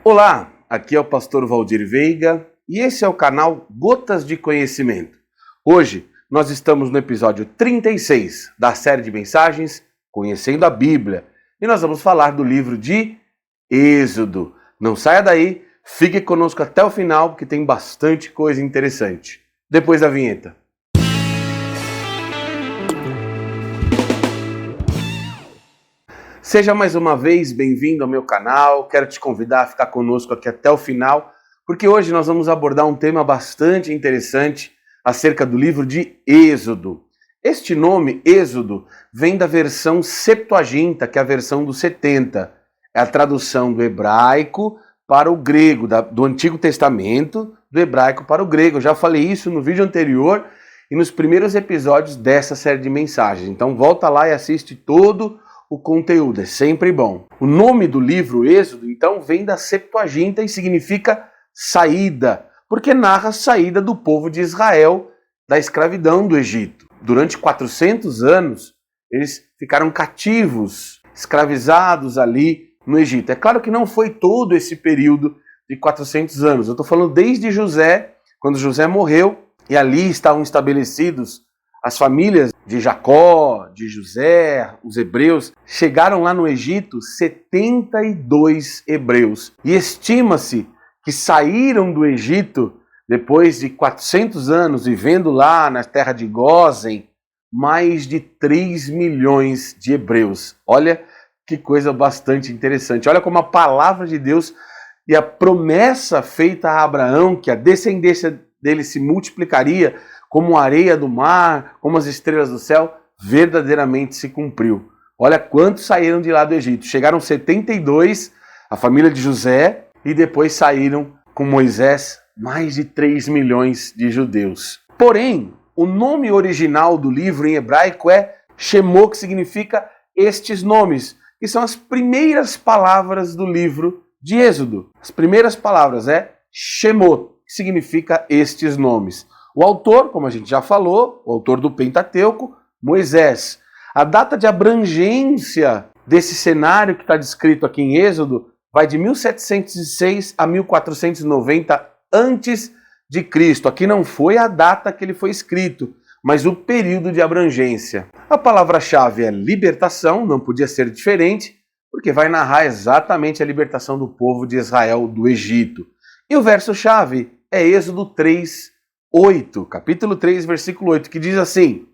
Olá, aqui é o pastor Valdir Veiga e esse é o canal Gotas de Conhecimento. Hoje nós estamos no episódio 36 da série de mensagens Conhecendo a Bíblia e nós vamos falar do livro de Êxodo. Não saia daí, fique conosco até o final porque tem bastante coisa interessante. Depois da vinheta. Seja mais uma vez bem-vindo ao meu canal, quero te convidar a ficar conosco aqui até o final, porque hoje nós vamos abordar um tema bastante interessante acerca do livro de Êxodo. Este nome, Êxodo, vem da versão Septuaginta, que é a versão dos 70. É a tradução do hebraico para o grego, do Antigo Testamento, do hebraico para o grego. Eu já falei isso no vídeo anterior e nos primeiros episódios dessa série de mensagens. Então volta lá e assiste todo o conteúdo, é sempre bom. O nome do livro Êxodo, então, vem da Septuaginta e significa saída, porque narra a saída do povo de Israel da escravidão do Egito. Durante 400 anos, eles ficaram cativos, escravizados ali no Egito. É claro que não foi todo esse período de 400 anos. Eu estou falando desde José, quando José morreu, e ali estavam estabelecidos as famílias de Jacó, de José, os hebreus, chegaram lá no Egito 72 hebreus. E estima-se que saíram do Egito, depois de 400 anos, vivendo lá na terra de Gósen, mais de 3 milhões de hebreus. Olha que coisa bastante interessante. Olha como a palavra de Deus e a promessa feita a Abraão, que a descendência dele se multiplicaria como a areia do mar, como as estrelas do céu, verdadeiramente se cumpriu. Olha quantos saíram de lá do Egito. Chegaram 72, a família de José, e depois saíram com Moisés mais de 3 milhões de judeus. Porém, o nome original do livro em hebraico é Shemot, que significa estes nomes, que são as primeiras palavras do livro de Êxodo. As primeiras palavras é Shemot, que significa estes nomes. O autor, como a gente já falou, o autor do Pentateuco, Moisés. A data de abrangência desse cenário que está descrito aqui em Êxodo vai de 1706 a 1490 antes de Cristo. Aqui não foi a data que ele foi escrito, mas o período de abrangência. A palavra-chave é libertação, não podia ser diferente, porque vai narrar exatamente a libertação do povo de Israel do Egito. E o verso-chave é Êxodo 3, 8, capítulo 3, versículo 8, que diz assim: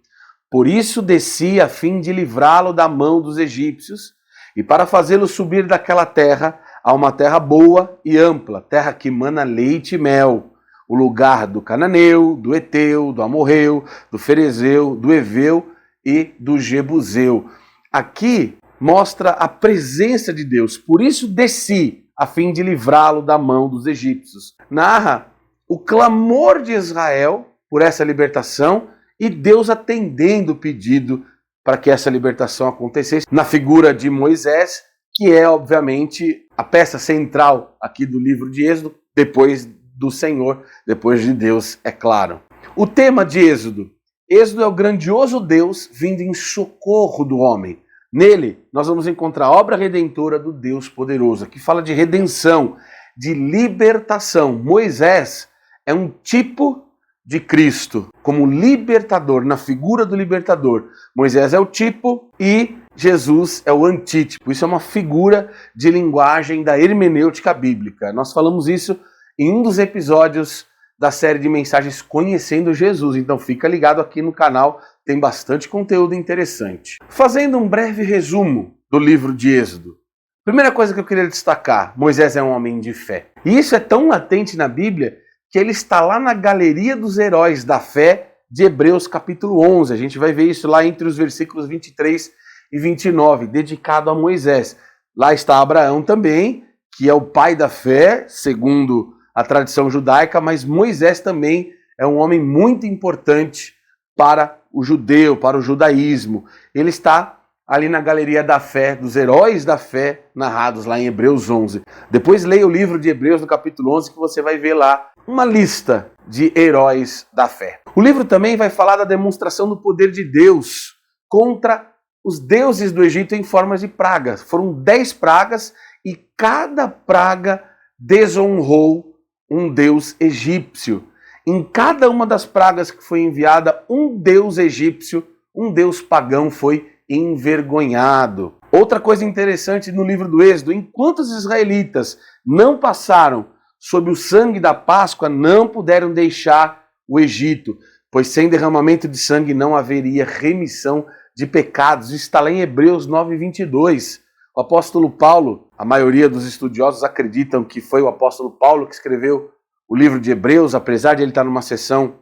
Por isso desci a fim de livrá-lo da mão dos egípcios e para fazê-lo subir daquela terra a uma terra boa e ampla, terra que mana leite e mel, o lugar do cananeu, do eteu, do amorreu, do ferezeu, do eveu e do jebuseu. Aqui mostra a presença de Deus. Por isso desci a fim de livrá-lo da mão dos egípcios. Narra o clamor de Israel por essa libertação e Deus atendendo o pedido para que essa libertação acontecesse na figura de Moisés, que é, obviamente, a peça central aqui do livro de Êxodo, depois do Senhor, depois de Deus, é claro. O tema de Êxodo. Êxodo é o grandioso Deus vindo em socorro do homem. Nele, nós vamos encontrar a obra redentora do Deus poderoso, que fala de redenção, de libertação. Moisés é um tipo de Cristo, como libertador, na figura do libertador. Moisés é o tipo e Jesus é o antítipo. Isso é uma figura de linguagem da hermenêutica bíblica. Nós falamos isso em um dos episódios da série de mensagens Conhecendo Jesus. Então fica ligado aqui no canal, tem bastante conteúdo interessante. Fazendo um breve resumo do livro de Êxodo. Primeira coisa que eu queria destacar, Moisés é um homem de fé. E isso é tão latente na Bíblia que ele está lá na galeria dos heróis da fé de Hebreus capítulo 11. A gente vai ver isso lá entre os versículos 23 e 29, dedicado a Moisés. Lá está Abraão também, que é o pai da fé, segundo a tradição judaica, mas Moisés também é um homem muito importante para o judeu, para o judaísmo. Ele está ali na galeria da fé, dos heróis da fé, narrados lá em Hebreus 11. Depois leia o livro de Hebreus no capítulo 11, que você vai ver lá uma lista de heróis da fé. O livro também vai falar da demonstração do poder de Deus contra os deuses do Egito em formas de pragas. Foram 10 pragas e cada praga desonrou um deus egípcio. Em cada uma das pragas que foi enviada, um deus egípcio, um deus pagão foi envergonhado. Outra coisa interessante no livro do Êxodo, enquanto os israelitas não passaram sob o sangue da Páscoa, não puderam deixar o Egito, pois sem derramamento de sangue não haveria remissão de pecados. Isso está lá em Hebreus 9:22. O apóstolo Paulo, a maioria dos estudiosos acreditam que foi o apóstolo Paulo que escreveu o livro de Hebreus, apesar de ele estar numa seção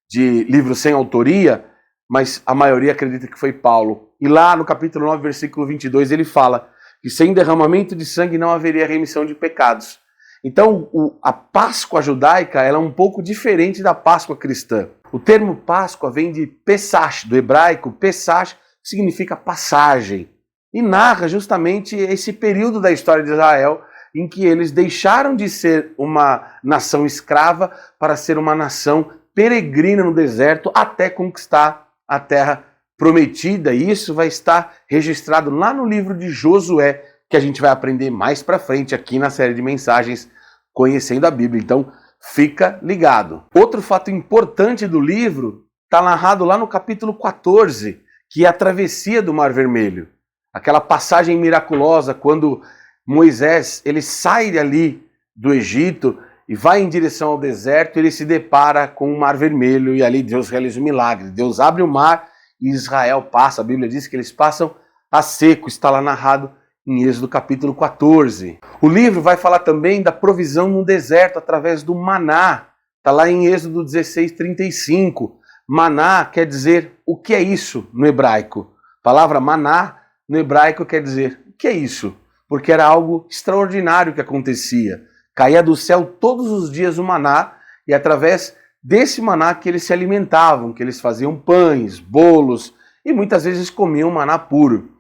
de livros sem autoria, mas a maioria acredita que foi Paulo. E lá no capítulo 9, versículo 22, ele fala que sem derramamento de sangue não haveria remissão de pecados. Então, a Páscoa judaica ela é um pouco diferente da Páscoa cristã. O termo Páscoa vem de Pesach, do hebraico. Pesach significa passagem. E narra justamente esse período da história de Israel em que eles deixaram de ser uma nação escrava para ser uma nação peregrina no deserto até conquistar a terra prometida. E isso vai estar registrado lá no livro de Josué, que a gente vai aprender mais para frente aqui na série de mensagens Conhecendo a Bíblia. Então, fica ligado. Outro fato importante do livro está narrado lá no capítulo 14, que é a travessia do Mar Vermelho. Aquela passagem miraculosa quando Moisés ele sai ali do Egito e vai em direção ao deserto, ele se depara com o Mar Vermelho e ali Deus realiza um milagre. Deus abre o mar e Israel passa. A Bíblia diz que eles passam a seco. Está lá narrado em Êxodo capítulo 14. O livro vai falar também da provisão no deserto através do maná. Está lá em Êxodo 16:35. Maná quer dizer o que é isso no hebraico. A palavra maná no hebraico quer dizer o que é isso? Porque era algo extraordinário que acontecia. Caía do céu todos os dias o maná e através desse maná que eles se alimentavam, que eles faziam pães, bolos e muitas vezes comiam maná puro.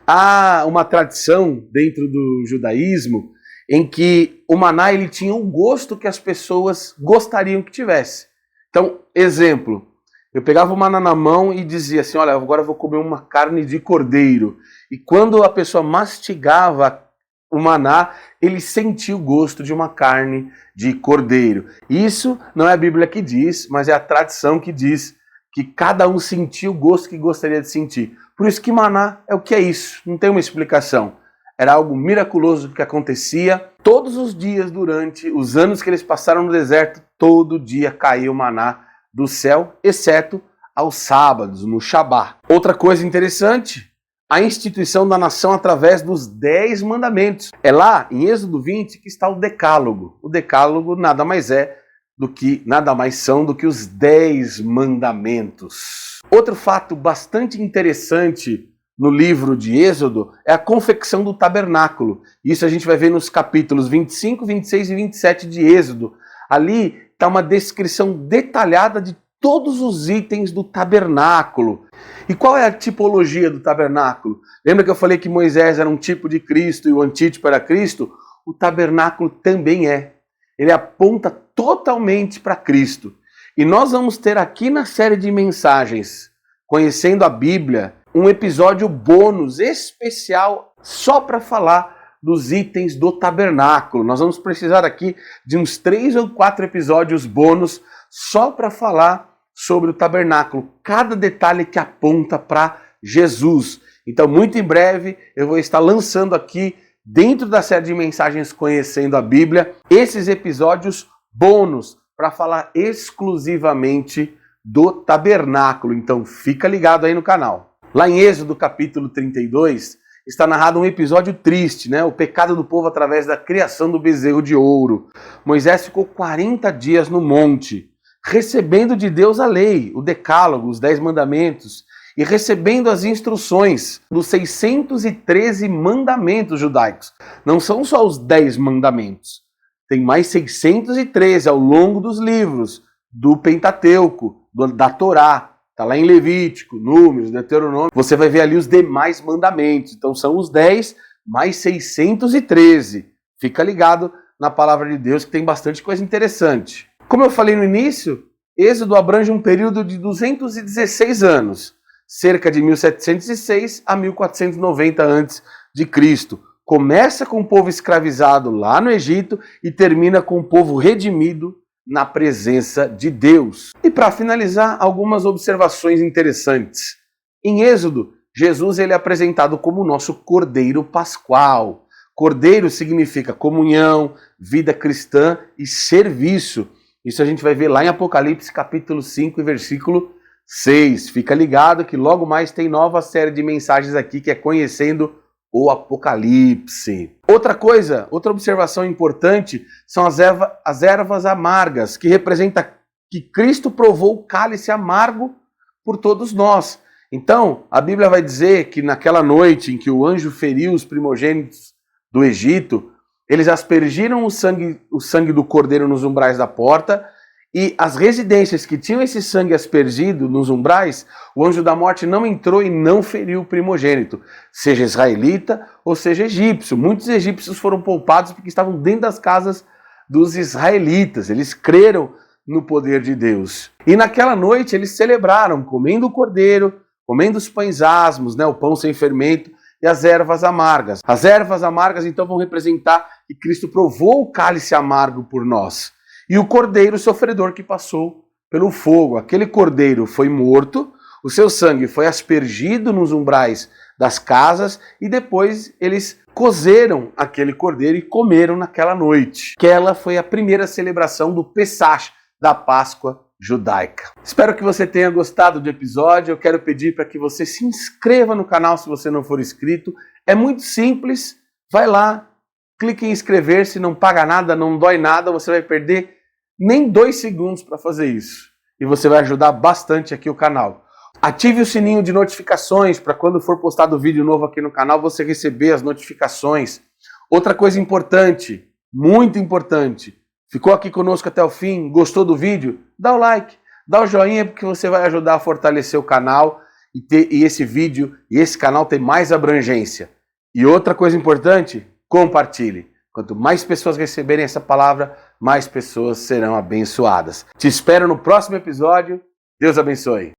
Há uma tradição dentro do judaísmo em que o maná ele tinha um gosto que as pessoas gostariam que tivesse. Então, exemplo, eu pegava o maná na mão e dizia assim, olha, agora eu vou comer uma carne de cordeiro. E quando a pessoa mastigava o maná, ele sentia o gosto de uma carne de cordeiro. Isso não é a Bíblia que diz, mas é a tradição que diz que cada um sentia o gosto que gostaria de sentir. Por isso que maná é o que é isso, não tem uma explicação. Era algo miraculoso que acontecia todos os dias durante os anos que eles passaram no deserto, todo dia caía o maná do céu, exceto aos sábados, no Shabá. Outra coisa interessante, a instituição da nação através dos 10 mandamentos. É lá, em Êxodo 20, que está o Decálogo. O Decálogo nada mais são do que os 10 mandamentos. Outro fato bastante interessante no livro de Êxodo é a confecção do tabernáculo. Isso a gente vai ver nos capítulos 25, 26 e 27 de Êxodo. Ali está uma descrição detalhada de todos os itens do tabernáculo. E qual é a tipologia do tabernáculo? Lembra que eu falei que Moisés era um tipo de Cristo e o antítipo era Cristo? O tabernáculo também é. Ele aponta totalmente para Cristo. E nós vamos ter aqui na série de mensagens, Conhecendo a Bíblia, um episódio bônus especial só para falar dos itens do tabernáculo. Nós vamos precisar aqui de uns 3 ou 4 episódios bônus só para falar sobre o tabernáculo, cada detalhe que aponta para Jesus. Então, muito em breve, eu vou estar lançando aqui, dentro da série de mensagens Conhecendo a Bíblia, esses episódios bônus para falar exclusivamente do tabernáculo. Então, fica ligado aí no canal. Lá em Êxodo capítulo 32, está narrado um episódio triste, né? O pecado do povo através da criação do bezerro de ouro. Moisés ficou 40 dias no monte, recebendo de Deus a lei, o decálogo, os 10 mandamentos, e recebendo as instruções dos 613 mandamentos judaicos. Não são só os 10 mandamentos, tem mais 613 ao longo dos livros do Pentateuco, da Torá. Está lá em Levítico, Números, Deuteronômio. Você vai ver ali os demais mandamentos. Então são os 10 mais 613. Fica ligado na palavra de Deus que tem bastante coisa interessante. Como eu falei no início, Êxodo abrange um período de 216 anos, cerca de 1706 a 1490 a.C., começa com o povo escravizado lá no Egito e termina com o povo redimido na presença de Deus. E para finalizar, algumas observações interessantes. Em Êxodo, Jesus ele é apresentado como o nosso Cordeiro Pascual. Cordeiro significa comunhão, vida cristã e serviço. Isso a gente vai ver lá em Apocalipse capítulo 5 e versículo 6. Fica ligado que logo mais tem nova série de mensagens aqui que é Conhecendo o Apocalipse. Outra observação importante são as ervas amargas, que representa que Cristo provou o cálice amargo por todos nós. Então, a Bíblia vai dizer que naquela noite em que o anjo feriu os primogênitos do Egito, eles aspergiram o sangue do cordeiro nos umbrais da porta, e as residências que tinham esse sangue aspergido nos umbrais, o anjo da morte não entrou e não feriu o primogênito, seja israelita ou seja egípcio. Muitos egípcios foram poupados porque estavam dentro das casas dos israelitas. Eles creram no poder de Deus. E naquela noite eles celebraram, comendo o cordeiro, comendo os pães asmos, o pão sem fermento e as ervas amargas. As ervas amargas então vão representar que Cristo provou o cálice amargo por nós. E o cordeiro sofredor que passou pelo fogo. Aquele cordeiro foi morto, o seu sangue foi aspergido nos umbrais das casas e depois eles cozeram aquele cordeiro e comeram naquela noite. Aquela foi a primeira celebração do Pessach, da Páscoa judaica. Espero que você tenha gostado do episódio. Eu quero pedir para que você se inscreva no canal se você não for inscrito. É muito simples. Vai lá, clique em inscrever-se, não paga nada, não dói nada, você vai perder nem 2 segundos para fazer isso. E você vai ajudar bastante aqui o canal. Ative o sininho de notificações para quando for postado vídeo novo aqui no canal, você receber as notificações. Outra coisa importante, muito importante, ficou aqui conosco até o fim, gostou do vídeo? Dá o like, dá o joinha, porque você vai ajudar a fortalecer o canal e esse vídeo e esse canal ter mais abrangência. E outra coisa importante, compartilhe. Quanto mais pessoas receberem essa palavra, mais pessoas serão abençoadas. Te espero no próximo episódio. Deus abençoe.